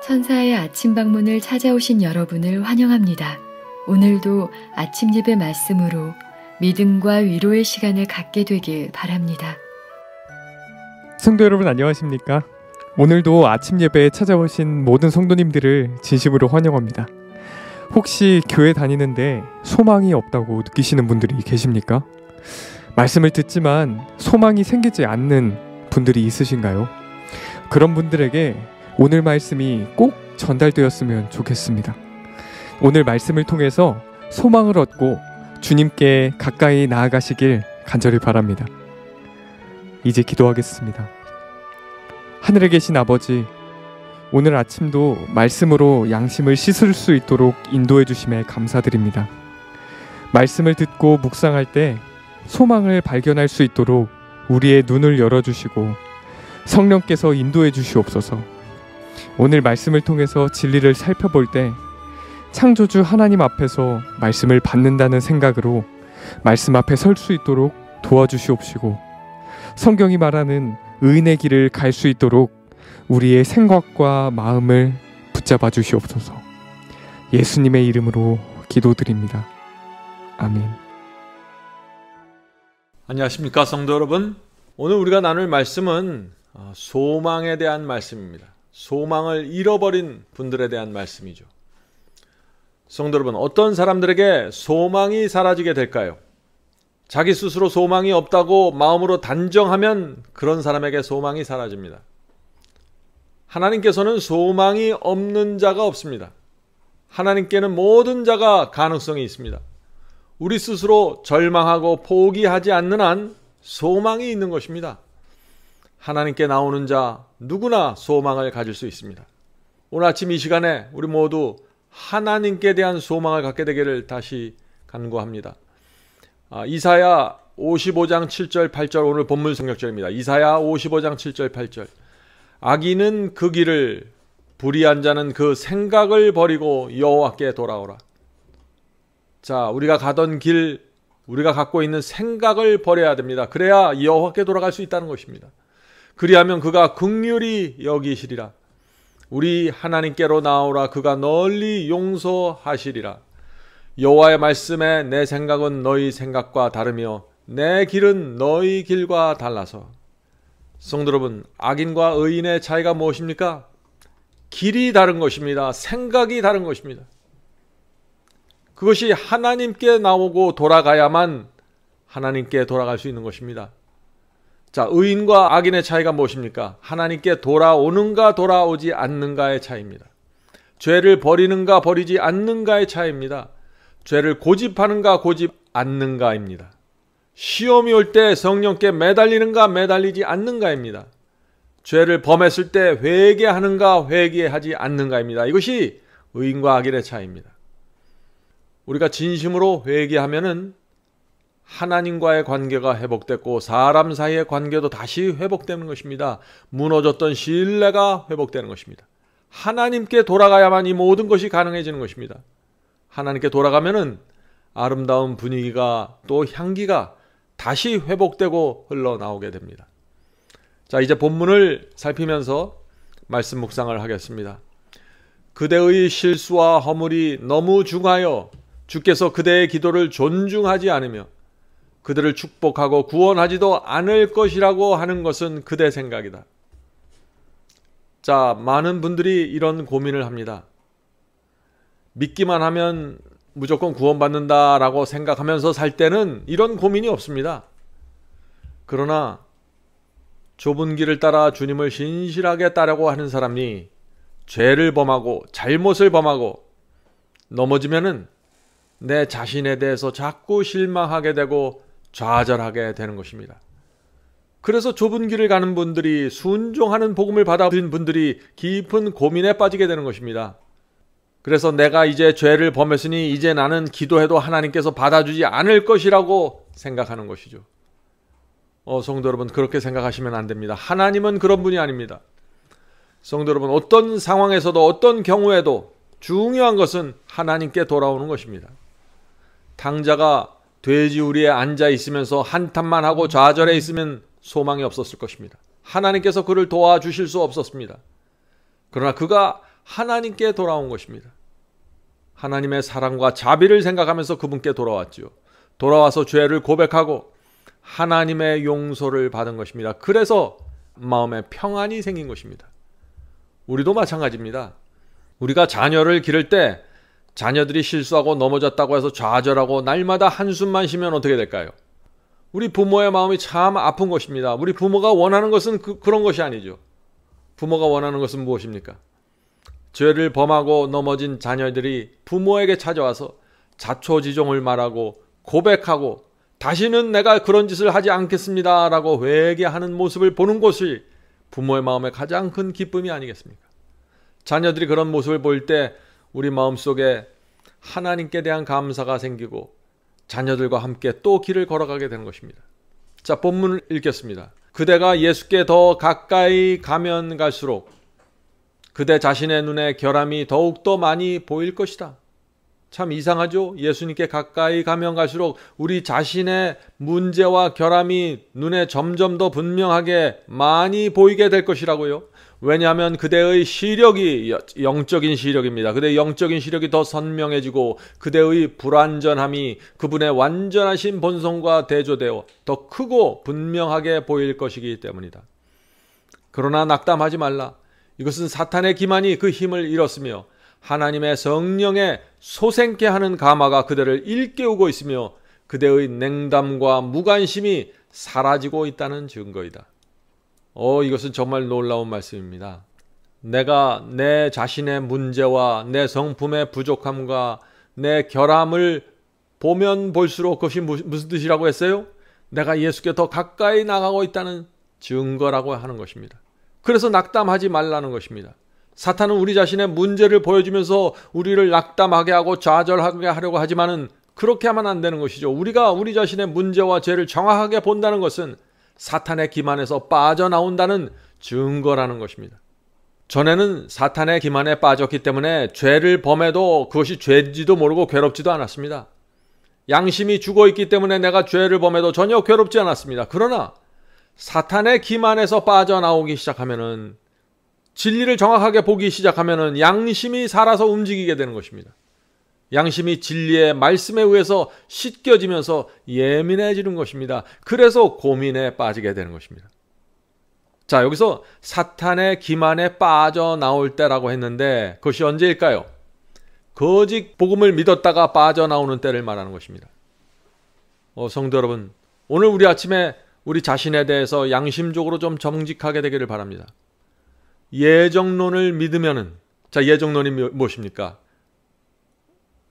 천사의 아침 방문을 찾아오신 여러분을 환영합니다. 오늘도 아침 예배 말씀으로 믿음과 위로의 시간을 갖게 되길 바랍니다. 성도 여러분 안녕하십니까? 오늘도 아침 예배에 찾아오신 모든 성도님들을 진심으로 환영합니다. 혹시 교회 다니는데 소망이 없다고 느끼시는 분들이 계십니까? 말씀을 듣지만 소망이 생기지 않는 분들이 있으신가요? 그런 분들에게 오늘 말씀이 꼭 전달되었으면 좋겠습니다. 오늘 말씀을 통해서 소망을 얻고 주님께 가까이 나아가시길 간절히 바랍니다. 이제 기도하겠습니다. 하늘에 계신 아버지, 오늘 아침도 말씀으로 양심을 씻을 수 있도록 인도해 주심에 감사드립니다. 말씀을 듣고 묵상할 때 소망을 발견할 수 있도록 우리의 눈을 열어주시고 성령께서 인도해 주시옵소서. 오늘 말씀을 통해서 진리를 살펴볼 때 창조주 하나님 앞에서 말씀을 받는다는 생각으로 말씀 앞에 설 수 있도록 도와주시옵시고, 성경이 말하는 의인의 길을 갈 수 있도록 우리의 생각과 마음을 붙잡아 주시옵소서. 예수님의 이름으로 기도드립니다. 아멘. 안녕하십니까 성도 여러분. 오늘 우리가 나눌 말씀은 소망에 대한 말씀입니다. 소망을 잃어버린 분들에 대한 말씀이죠. 성도 여러분, 어떤 사람들에게 소망이 사라지게 될까요? 자기 스스로 소망이 없다고 마음으로 단정하면 그런 사람에게 소망이 사라집니다. 하나님께서는 소망이 없는 자가 없습니다. 하나님께는 모든 자가 가능성이 있습니다. 우리 스스로 절망하고 포기하지 않는 한 소망이 있는 것입니다. 하나님께 나오는 자 누구나 소망을 가질 수 있습니다. 오늘 아침 이 시간에 우리 모두 하나님께 대한 소망을 갖게 되기를 다시 간구합니다. 이사야 55장 7절 8절 오늘 본문 성경절입니다. 이사야 55장 7절 8절. 악인은 그 길을, 불의한 자는 그 생각을 버리고 여호와께 돌아오라. 자, 우리가 가던 길, 우리가 갖고 있는 생각을 버려야 됩니다. 그래야 여호와께 돌아갈 수 있다는 것입니다. 그리하면 그가 긍휼히 여기시리라. 우리 하나님께로 나오라. 그가 널리 용서하시리라. 여호와의 말씀에 내 생각은 너희 생각과 다르며 내 길은 너희 길과 달라서. 성도 여러분, 악인과 의인의 차이가 무엇입니까? 길이 다른 것입니다. 생각이 다른 것입니다. 그것이 하나님께 나오고 돌아가야만 하나님께 돌아갈 수 있는 것입니다. 자, 의인과 악인의 차이가 무엇입니까? 하나님께 돌아오는가 돌아오지 않는가의 차이입니다. 죄를 버리는가 버리지 않는가의 차이입니다. 죄를 고집하는가 고집 않는가입니다. 시험이 올 때 성령께 매달리는가 매달리지 않는가입니다. 죄를 범했을 때 회개하는가 회개하지 않는가입니다. 이것이 의인과 악인의 차이입니다. 우리가 진심으로 회개하면은 하나님과의 관계가 회복됐고 사람 사이의 관계도 다시 회복되는 것입니다. 무너졌던 신뢰가 회복되는 것입니다. 하나님께 돌아가야만 이 모든 것이 가능해지는 것입니다. 하나님께 돌아가면은 아름다운 분위기가 또 향기가 다시 회복되고 흘러나오게 됩니다. 자, 이제 본문을 살피면서 말씀 묵상을 하겠습니다. 그대의 실수와 허물이 너무 중하여 주께서 그대의 기도를 존중하지 않으며 그들을 축복하고 구원하지도 않을 것이라고 하는 것은 그대 생각이다. 자, 많은 분들이 이런 고민을 합니다. 믿기만 하면 무조건 구원받는다라고 생각하면서 살 때는 이런 고민이 없습니다. 그러나 좁은 길을 따라 주님을 신실하게 따르고 하는 사람이 죄를 범하고 잘못을 범하고 넘어지면은 내 자신에 대해서 자꾸 실망하게 되고 좌절하게 되는 것입니다. 그래서 좁은 길을 가는 분들이, 순종하는 복음을 받아들인 분들이 깊은 고민에 빠지게 되는 것입니다. 그래서 내가 이제 죄를 범했으니 이제 나는 기도해도 하나님께서 받아주지 않을 것이라고 생각하는 것이죠. 성도 여러분, 그렇게 생각하시면 안 됩니다. 하나님은 그런 분이 아닙니다. 성도 여러분, 어떤 상황에서도 어떤 경우에도 중요한 것은 하나님께 돌아오는 것입니다. 탕자가 돼지우리에 앉아 있으면서 한탄만 하고 좌절해 있으면 소망이 없었을 것입니다. 하나님께서 그를 도와주실 수 없었습니다. 그러나 그가 하나님께 돌아온 것입니다. 하나님의 사랑과 자비를 생각하면서 그분께 돌아왔죠. 돌아와서 죄를 고백하고 하나님의 용서를 받은 것입니다. 그래서 마음에 평안이 생긴 것입니다. 우리도 마찬가지입니다. 우리가 자녀를 기를 때 자녀들이 실수하고 넘어졌다고 해서 좌절하고 날마다 한숨만 쉬면 어떻게 될까요? 우리 부모의 마음이 참 아픈 것입니다. 우리 부모가 원하는 것은 그런 것이 아니죠. 부모가 원하는 것은 무엇입니까? 죄를 범하고 넘어진 자녀들이 부모에게 찾아와서 자초지종을 말하고 고백하고 다시는 내가 그런 짓을 하지 않겠습니다 라고 회개하는 모습을 보는 것이 부모의 마음에 가장 큰 기쁨이 아니겠습니까? 자녀들이 그런 모습을 볼 때 우리 마음속에 하나님께 대한 감사가 생기고 자녀들과 함께 또 길을 걸어가게 되는 것입니다. 자, 본문을 읽겠습니다. 그대가 예수께 더 가까이 가면 갈수록 그대 자신의 눈에 결함이 더욱더 많이 보일 것이다. 참 이상하죠? 예수님께 가까이 가면 갈수록 우리 자신의 문제와 결함이 눈에 점점 더 분명하게 많이 보이게 될 것이라고요. 왜냐하면 그대의 시력이 영적인 시력입니다. 그대의 영적인 시력이 더 선명해지고 그대의 불완전함이 그분의 완전하신 본성과 대조되어 더 크고 분명하게 보일 것이기 때문이다. 그러나 낙담하지 말라. 이것은 사탄의 기만이 그 힘을 잃었으며 하나님의 성령의 소생케 하는 감화가 그대를 일깨우고 있으며 그대의 냉담과 무관심이 사라지고 있다는 증거이다. 이것은 정말 놀라운 말씀입니다. 내가 내 자신의 문제와 내 성품의 부족함과 내 결함을 보면 볼수록 그것이 무슨 뜻이라고 했어요? 내가 예수께 더 가까이 나가고 있다는 증거라고 하는 것입니다. 그래서 낙담하지 말라는 것입니다. 사탄은 우리 자신의 문제를 보여주면서 우리를 낙담하게 하고 좌절하게 하려고 하지만은 그렇게 하면 안 되는 것이죠. 우리가 우리 자신의 문제와 죄를 정확하게 본다는 것은 사탄의 기만에서 빠져나온다는 증거라는 것입니다. 전에는 사탄의 기만에 빠졌기 때문에 죄를 범해도 그것이 죄인지도 모르고 괴롭지도 않았습니다. 양심이 죽어있기 때문에 내가 죄를 범해도 전혀 괴롭지 않았습니다. 그러나 사탄의 기만에서 빠져나오기 시작하면은 진리를 정확하게 보기 시작하면은 양심이 살아서 움직이게 되는 것입니다. 양심이 진리의 말씀에 의해서 씻겨지면서 예민해지는 것입니다. 그래서 고민에 빠지게 되는 것입니다. 자, 여기서 사탄의 기만에 빠져나올 때라고 했는데 그것이 언제일까요? 거짓 복음을 믿었다가 빠져나오는 때를 말하는 것입니다. 성도 여러분, 오늘 우리 아침에 우리 자신에 대해서 양심적으로 좀 정직하게 되기를 바랍니다. 예정론을 믿으면은, 자, 예정론이 무엇입니까?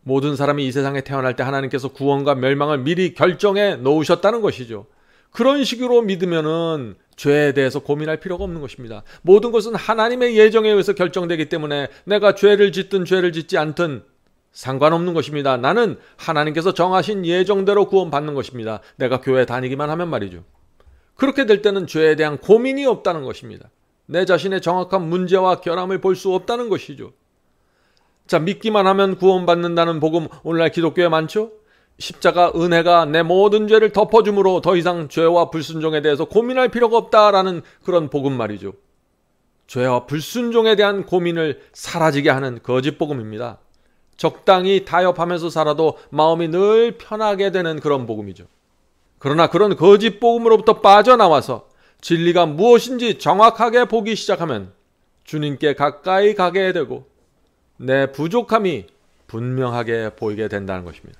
모든 사람이 이 세상에 태어날 때 하나님께서 구원과 멸망을 미리 결정해 놓으셨다는 것이죠. 그런 식으로 믿으면은 죄에 대해서 고민할 필요가 없는 것입니다. 모든 것은 하나님의 예정에 의해서 결정되기 때문에 내가 죄를 짓든 죄를 짓지 않든 상관없는 것입니다. 나는 하나님께서 정하신 예정대로 구원받는 것입니다. 내가 교회 다니기만 하면 말이죠. 그렇게 될 때는 죄에 대한 고민이 없다는 것입니다. 내 자신의 정확한 문제와 결함을 볼 수 없다는 것이죠. 자, 믿기만 하면 구원받는다는 복음 오늘날 기독교에 많죠? 십자가 은혜가 내 모든 죄를 덮어줌으로 더 이상 죄와 불순종에 대해서 고민할 필요가 없다라는 그런 복음 말이죠. 죄와 불순종에 대한 고민을 사라지게 하는 거짓 복음입니다. 적당히 타협하면서 살아도 마음이 늘 편하게 되는 그런 복음이죠. 그러나 그런 거짓 복음으로부터 빠져나와서 진리가 무엇인지 정확하게 보기 시작하면 주님께 가까이 가게 되고 내 부족함이 분명하게 보이게 된다는 것입니다.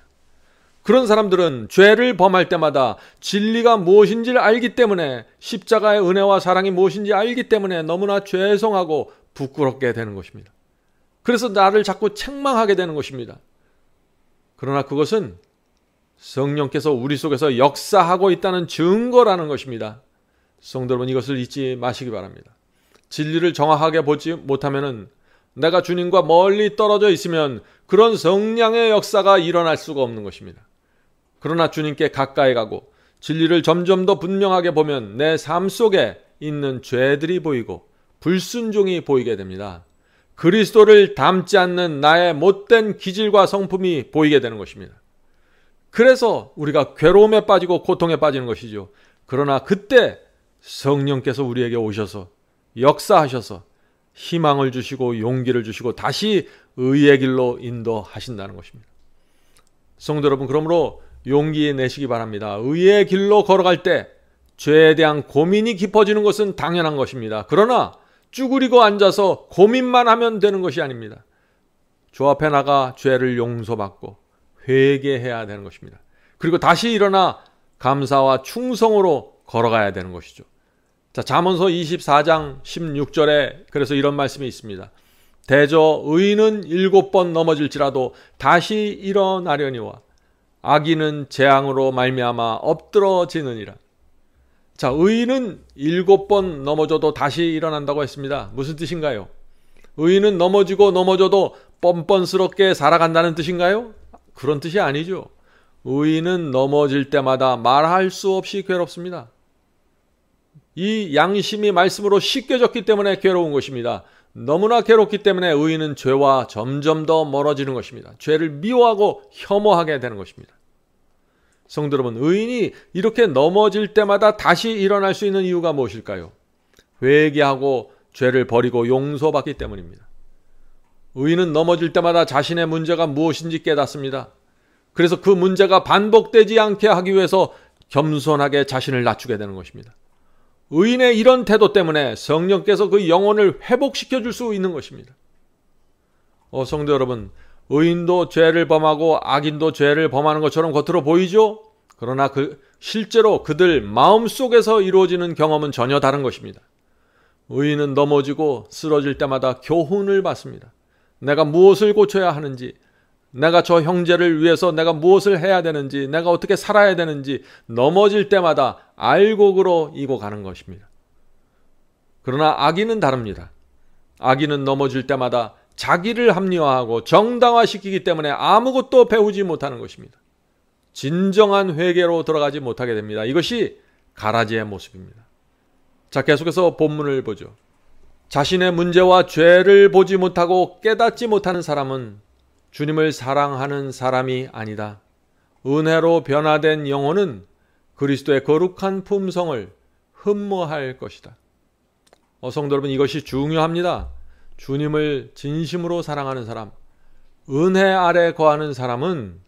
그런 사람들은 죄를 범할 때마다 진리가 무엇인지를 알기 때문에 십자가의 은혜와 사랑이 무엇인지 알기 때문에 너무나 죄송하고 부끄럽게 되는 것입니다. 그래서 나를 자꾸 책망하게 되는 것입니다. 그러나 그것은 성령께서 우리 속에서 역사하고 있다는 증거라는 것입니다. 성도 여러분, 이것을 잊지 마시기 바랍니다. 진리를 정확하게 보지 못하면은 내가 주님과 멀리 떨어져 있으면 그런 성령의 역사가 일어날 수가 없는 것입니다. 그러나 주님께 가까이 가고 진리를 점점 더 분명하게 보면 내 삶 속에 있는 죄들이 보이고 불순종이 보이게 됩니다. 그리스도를 닮지 않는 나의 못된 기질과 성품이 보이게 되는 것입니다. 그래서 우리가 괴로움에 빠지고 고통에 빠지는 것이죠. 그러나 그때 성령께서 우리에게 오셔서 역사하셔서 희망을 주시고 용기를 주시고 다시 의의 길로 인도하신다는 것입니다. 성도 여러분, 그러므로 용기 내시기 바랍니다. 의의 길로 걸어갈 때 죄에 대한 고민이 깊어지는 것은 당연한 것입니다. 그러나 쭈그리고 앉아서 고민만 하면 되는 것이 아닙니다. 주 앞에 나가 죄를 용서받고 회개해야 되는 것입니다. 그리고 다시 일어나 감사와 충성으로 걸어가야 되는 것이죠. 자, 잠언서 24장 16절에 그래서 이런 말씀이 있습니다. 대저 의인은 7번 넘어질지라도 다시 일어나려니와 악인은 재앙으로 말미암아 엎드러지느니라. 자, 의인은 7번 넘어져도 다시 일어난다고 했습니다. 무슨 뜻인가요? 의인은 넘어져도 뻔뻔스럽게 살아간다는 뜻인가요? 그런 뜻이 아니죠. 의인은 넘어질 때마다 말할 수 없이 괴롭습니다. 이 양심이 말씀으로 씻겨졌기 때문에 괴로운 것입니다. 너무나 괴롭기 때문에 의인은 죄와 점점 더 멀어지는 것입니다. 죄를 미워하고 혐오하게 되는 것입니다. 성도 여러분, 의인이 이렇게 넘어질 때마다 다시 일어날 수 있는 이유가 무엇일까요? 회개하고 죄를 버리고 용서받기 때문입니다. 의인은 넘어질 때마다 자신의 문제가 무엇인지 깨닫습니다. 그래서 그 문제가 반복되지 않게 하기 위해서 겸손하게 자신을 낮추게 되는 것입니다. 의인의 이런 태도 때문에 성령께서 그 영혼을 회복시켜 줄 수 있는 것입니다. 성도 여러분, 의인도 죄를 범하고 악인도 죄를 범하는 것처럼 겉으로 보이죠? 그러나 실제로 그들 마음속에서 이루어지는 경험은 전혀 다른 것입니다. 의인은 넘어지고 쓰러질 때마다 교훈을 받습니다. 내가 무엇을 고쳐야 하는지, 내가 저 형제를 위해서 내가 무엇을 해야 되는지, 내가 어떻게 살아야 되는지 넘어질 때마다 알곡으로 이고 가는 것입니다. 그러나 악인은 다릅니다. 악인은 넘어질 때마다 자기를 합리화하고 정당화시키기 때문에 아무것도 배우지 못하는 것입니다. 진정한 회개로 들어가지 못하게 됩니다. 이것이 가라지의 모습입니다. 자, 계속해서 본문을 보죠. 자신의 문제와 죄를 보지 못하고 깨닫지 못하는 사람은 주님을 사랑하는 사람이 아니다. 은혜로 변화된 영혼은 그리스도의 거룩한 품성을 흠모할 것이다. 성도 여러분, 이것이 중요합니다. 주님을 진심으로 사랑하는 사람, 은혜 아래 거하는 사람은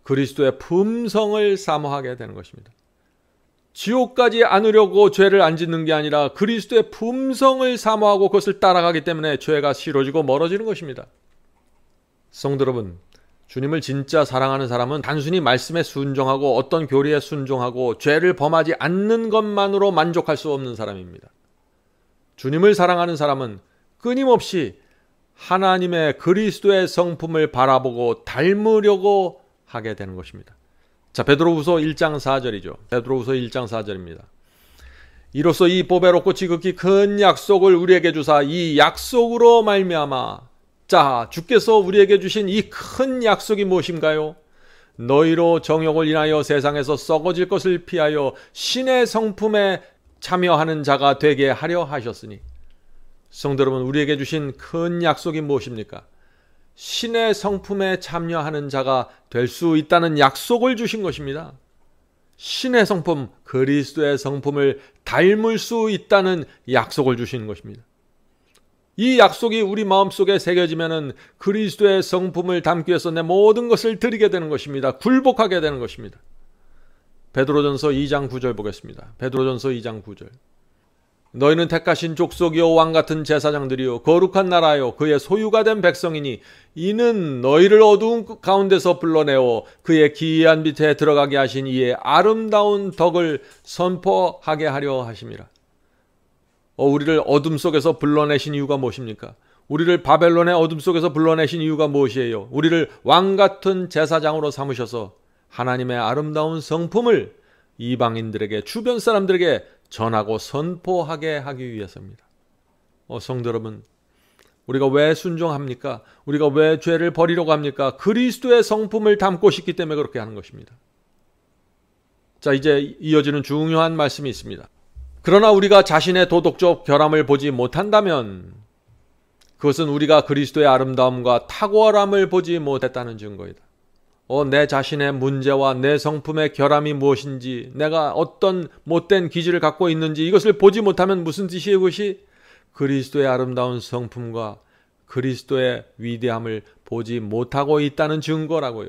그리스도의 품성을 사모하게 되는 것입니다. 지옥까지 안으려고 죄를 안 짓는 게 아니라 그리스도의 품성을 사모하고 그것을 따라가기 때문에 죄가 싫어지고 멀어지는 것입니다. 성도 여러분, 주님을 진짜 사랑하는 사람은 단순히 말씀에 순종하고 어떤 교리에 순종하고 죄를 범하지 않는 것만으로 만족할 수 없는 사람입니다. 주님을 사랑하는 사람은 끊임없이 하나님의 그리스도의 성품을 바라보고 닮으려고 하게 되는 것입니다. 자, 베드로후서 1장 4절이죠. 베드로후서 1장 4절입니다. 이로써 이 보배롭고 지극히 큰 약속을 우리에게 주사 이 약속으로 말미암아, 자, 주께서 우리에게 주신 이 큰 약속이 무엇인가요? 너희로 정욕을 인하여 세상에서 썩어질 것을 피하여 신의 성품에 참여하는 자가 되게 하려 하셨으니. 성도 여러분, 우리에게 주신 큰 약속이 무엇입니까? 신의 성품에 참여하는 자가 될 수 있다는 약속을 주신 것입니다. 신의 성품, 그리스도의 성품을 닮을 수 있다는 약속을 주신 것입니다. 이 약속이 우리 마음속에 새겨지면은 그리스도의 성품을 담기 위해서 내 모든 것을 드리게 되는 것입니다. 굴복하게 되는 것입니다. 베드로전서 2장 9절 보겠습니다. 베드로전서 2장 9절. 너희는 택하신 족속이요 왕같은 제사장들이요 거룩한 나라요 그의 소유가 된 백성이니 이는 너희를 어두운 가운데서 불러내어 그의 기이한 빛에 들어가게 하신 이의 아름다운 덕을 선포하게 하려 하심이라. 우리를 어둠 속에서 불러내신 이유가 무엇입니까? 우리를 바벨론의 어둠 속에서 불러내신 이유가 무엇이에요? 우리를 왕같은 제사장으로 삼으셔서 하나님의 아름다운 성품을 이방인들에게, 주변 사람들에게 전하고 선포하게 하기 위해서입니다. 성도 여러분, 우리가 왜 순종합니까? 우리가 왜 죄를 버리려고 합니까? 그리스도의 성품을 담고 싶기 때문에 그렇게 하는 것입니다. 자, 이제 이어지는 중요한 말씀이 있습니다. 그러나 우리가 자신의 도덕적 결함을 보지 못한다면 그것은 우리가 그리스도의 아름다움과 탁월함을 보지 못했다는 증거이다. 내 자신의 문제와 내 성품의 결함이 무엇인지, 내가 어떤 못된 기질을 갖고 있는지 이것을 보지 못하면 무슨 뜻이에요? 그것이 그리스도의 아름다운 성품과 그리스도의 위대함을 보지 못하고 있다는 증거라고요.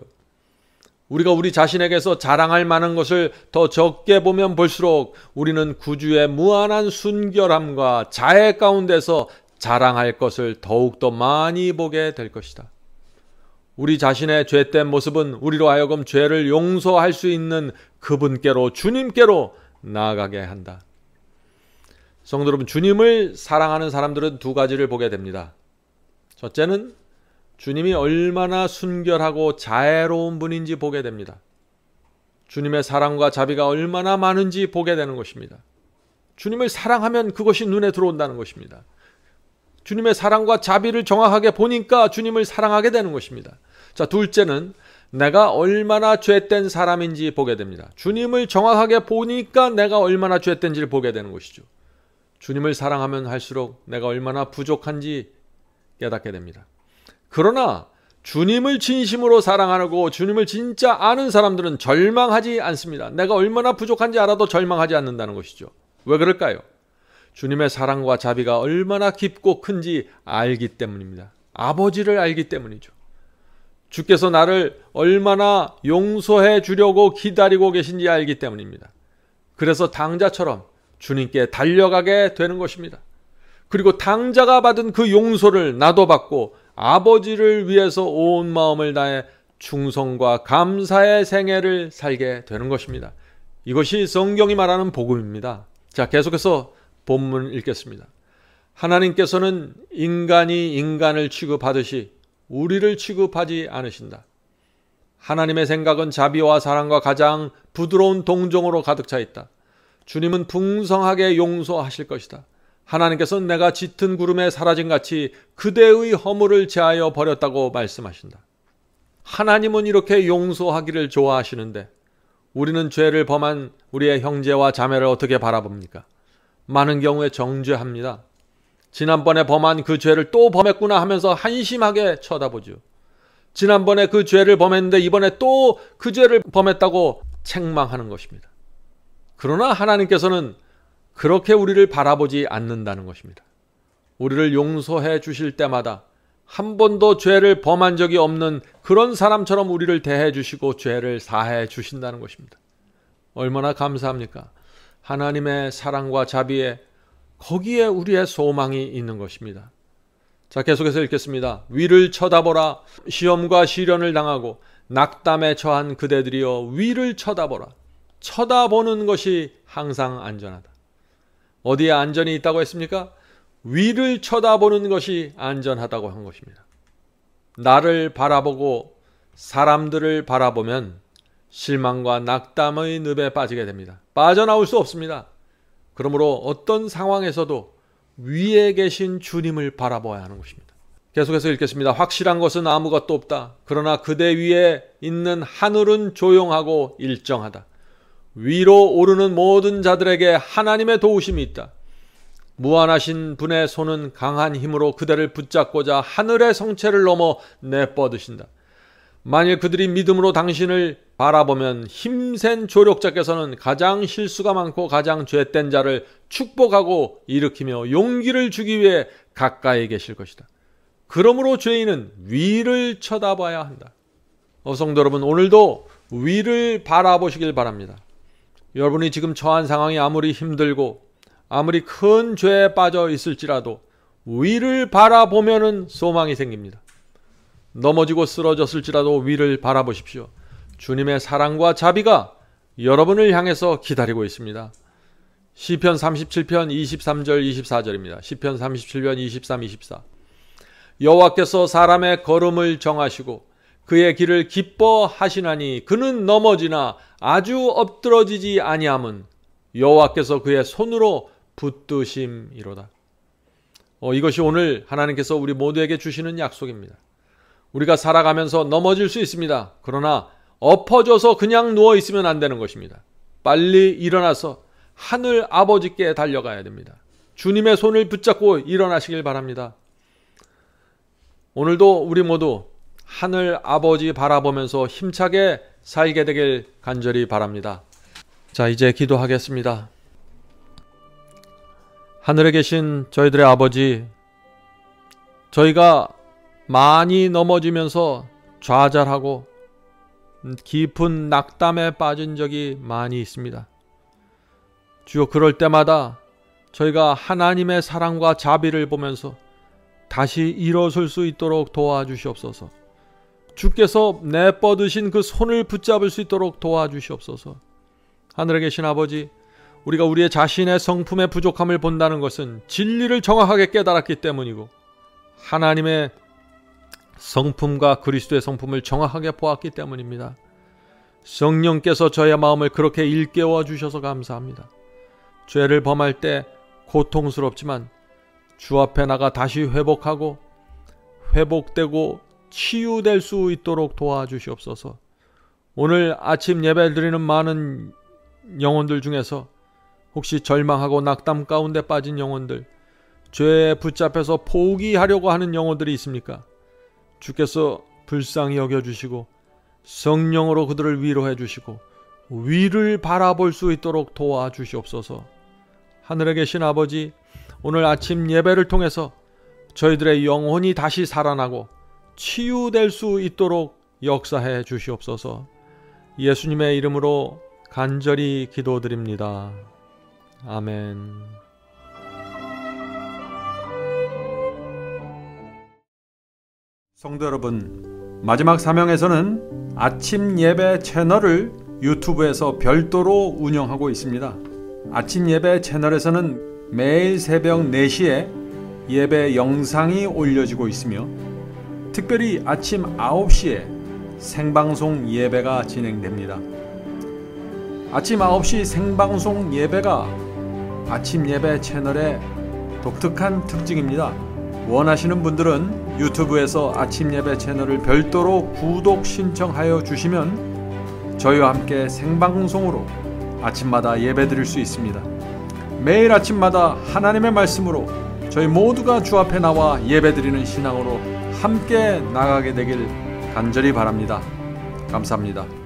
우리가 우리 자신에게서 자랑할 만한 것을 더 적게 보면 볼수록 우리는 구주의 무한한 순결함과 자애 가운데서 자랑할 것을 더욱더 많이 보게 될 것이다. 우리 자신의 죄된 모습은 우리로 하여금 죄를 용서할 수 있는 그분께로, 주님께로 나아가게 한다. 성도 여러분, 주님을 사랑하는 사람들은 두 가지를 보게 됩니다. 첫째는 주님이 얼마나 순결하고 자애로운 분인지 보게 됩니다. 주님의 사랑과 자비가 얼마나 많은지 보게 되는 것입니다. 주님을 사랑하면 그것이 눈에 들어온다는 것입니다. 주님의 사랑과 자비를 정확하게 보니까 주님을 사랑하게 되는 것입니다. 자, 둘째는 내가 얼마나 죄된 사람인지 보게 됩니다. 주님을 정확하게 보니까 내가 얼마나 죄된지를 보게 되는 것이죠. 주님을 사랑하면 할수록 내가 얼마나 부족한지 깨닫게 됩니다. 그러나 주님을 진심으로 사랑하고 주님을 진짜 아는 사람들은 절망하지 않습니다. 내가 얼마나 부족한지 알아도 절망하지 않는다는 것이죠. 왜 그럴까요? 주님의 사랑과 자비가 얼마나 깊고 큰지 알기 때문입니다. 아버지를 알기 때문이죠. 주께서 나를 얼마나 용서해 주려고 기다리고 계신지 알기 때문입니다. 그래서 당자처럼 주님께 달려가게 되는 것입니다. 그리고 당자가 받은 그 용서를 나도 받고 아버지를 위해서 온 마음을 다해 충성과 감사의 생애를 살게 되는 것입니다. 이것이 성경이 말하는 복음입니다. 자, 계속해서 본문 읽겠습니다. 하나님께서는 인간이 인간을 취급하듯이 우리를 취급하지 않으신다. 하나님의 생각은 자비와 사랑과 가장 부드러운 동정으로 가득 차 있다. 주님은 풍성하게 용서하실 것이다. 하나님께서는 내가 짙은 구름에 사라진 같이 그대의 허물을 제하여 버렸다고 말씀하신다. 하나님은 이렇게 용서하기를 좋아하시는데 우리는 죄를 범한 우리의 형제와 자매를 어떻게 바라봅니까? 많은 경우에 정죄합니다. 지난번에 범한 그 죄를 또 범했구나 하면서 한심하게 쳐다보죠. 지난번에 그 죄를 범했는데 이번에 또 그 죄를 범했다고 책망하는 것입니다. 그러나 하나님께서는 그렇게 우리를 바라보지 않는다는 것입니다. 우리를 용서해 주실 때마다 한 번도 죄를 범한 적이 없는 그런 사람처럼 우리를 대해 주시고 죄를 사해 주신다는 것입니다. 얼마나 감사합니까? 하나님의 사랑과 자비에 거기에 우리의 소망이 있는 것입니다. 자, 계속해서 읽겠습니다. 위를 쳐다보라. 시험과 시련을 당하고 낙담에 처한 그대들이여 위를 쳐다보라. 쳐다보는 것이 항상 안전하다. 어디에 안전이 있다고 했습니까? 위를 쳐다보는 것이 안전하다고 한 것입니다. 나를 바라보고 사람들을 바라보면 실망과 낙담의 늪에 빠지게 됩니다. 빠져나올 수 없습니다. 그러므로 어떤 상황에서도 위에 계신 주님을 바라봐야 하는 것입니다. 계속해서 읽겠습니다. 확실한 것은 아무것도 없다. 그러나 그대 위에 있는 하늘은 조용하고 일정하다. 위로 오르는 모든 자들에게 하나님의 도우심이 있다. 무한하신 분의 손은 강한 힘으로 그대를 붙잡고자 하늘의 성체를 넘어 내뻗으신다. 만일 그들이 믿음으로 당신을 바라보면 힘센 조력자께서는 가장 실수가 많고 가장 죄된 자를 축복하고 일으키며 용기를 주기 위해 가까이 계실 것이다. 그러므로 죄인은 위를 쳐다봐야 한다. 성도 여러분, 오늘도 위를 바라보시길 바랍니다. 여러분이 지금 처한 상황이 아무리 힘들고 아무리 큰 죄에 빠져 있을지라도 위를 바라보면은 소망이 생깁니다. 넘어지고 쓰러졌을지라도 위를 바라보십시오. 주님의 사랑과 자비가 여러분을 향해서 기다리고 있습니다. 시편 37편 23절 24절입니다. 시편 37편 23, 24. 여호와께서 사람의 걸음을 정하시고 그의 길을 기뻐하시나니 그는 넘어지나 아주 엎드러지지 아니함은 여호와께서 그의 손으로 붙드심이로다. 이것이 오늘 하나님께서 우리 모두에게 주시는 약속입니다. 우리가 살아가면서 넘어질 수 있습니다. 그러나 엎어져서 그냥 누워있으면 안 되는 것입니다. 빨리 일어나서 하늘 아버지께 달려가야 됩니다. 주님의 손을 붙잡고 일어나시길 바랍니다. 오늘도 우리 모두 하늘 아버지 바라보면서 힘차게 살게 되길 간절히 바랍니다. 자, 이제 기도하겠습니다. 하늘에 계신 저희들의 아버지, 저희가 많이 넘어지면서 좌절하고 깊은 낙담에 빠진 적이 많이 있습니다. 주여, 그럴 때마다 저희가 하나님의 사랑과 자비를 보면서 다시 일어설 수 있도록 도와주시옵소서. 주께서 내뻗으신 그 손을 붙잡을 수 있도록 도와주시옵소서. 하늘에 계신 아버지, 우리가 우리의 자신의 성품의 부족함을 본다는 것은 진리를 정확하게 깨달았기 때문이고 하나님의 성품과 그리스도의 성품을 정확하게 보았기 때문입니다. 성령께서 저의 마음을 그렇게 일깨워 주셔서 감사합니다. 죄를 범할 때 고통스럽지만 주 앞에 나가 다시 회복되고 치유될 수 있도록 도와주시옵소서. 오늘 아침 예배 드리는 많은 영혼들 중에서 혹시 절망하고 낙담 가운데 빠진 영혼들, 죄에 붙잡혀서 포기하려고 하는 영혼들이 있습니까? 주께서 불쌍히 여겨주시고 성령으로 그들을 위로해 주시고 위를 바라볼 수 있도록 도와주시옵소서. 하늘에 계신 아버지, 오늘 아침 예배를 통해서 저희들의 영혼이 다시 살아나고 치유될 수 있도록 역사해 주시옵소서. 예수님의 이름으로 간절히 기도드립니다. 아멘. 성도 여러분, 마지막 사명에서는 아침 예배 채널을 유튜브에서 별도로 운영하고 있습니다. 아침 예배 채널에서는 매일 새벽 4시에 예배 영상이 올려지고 있으며 특별히 아침 9시에 생방송 예배가 진행됩니다. 아침 9시 생방송 예배가 아침 예배 채널의 독특한 특징입니다. 원하시는 분들은 유튜브에서 아침 예배 채널을 별도로 구독 신청하여 주시면 저희와 함께 생방송으로 아침마다 예배 드릴 수 있습니다. 매일 아침마다 하나님의 말씀으로 저희 모두가 주 앞에 나와 예배 드리는 신앙으로 함께 나가게 되길 간절히 바랍니다. 감사합니다.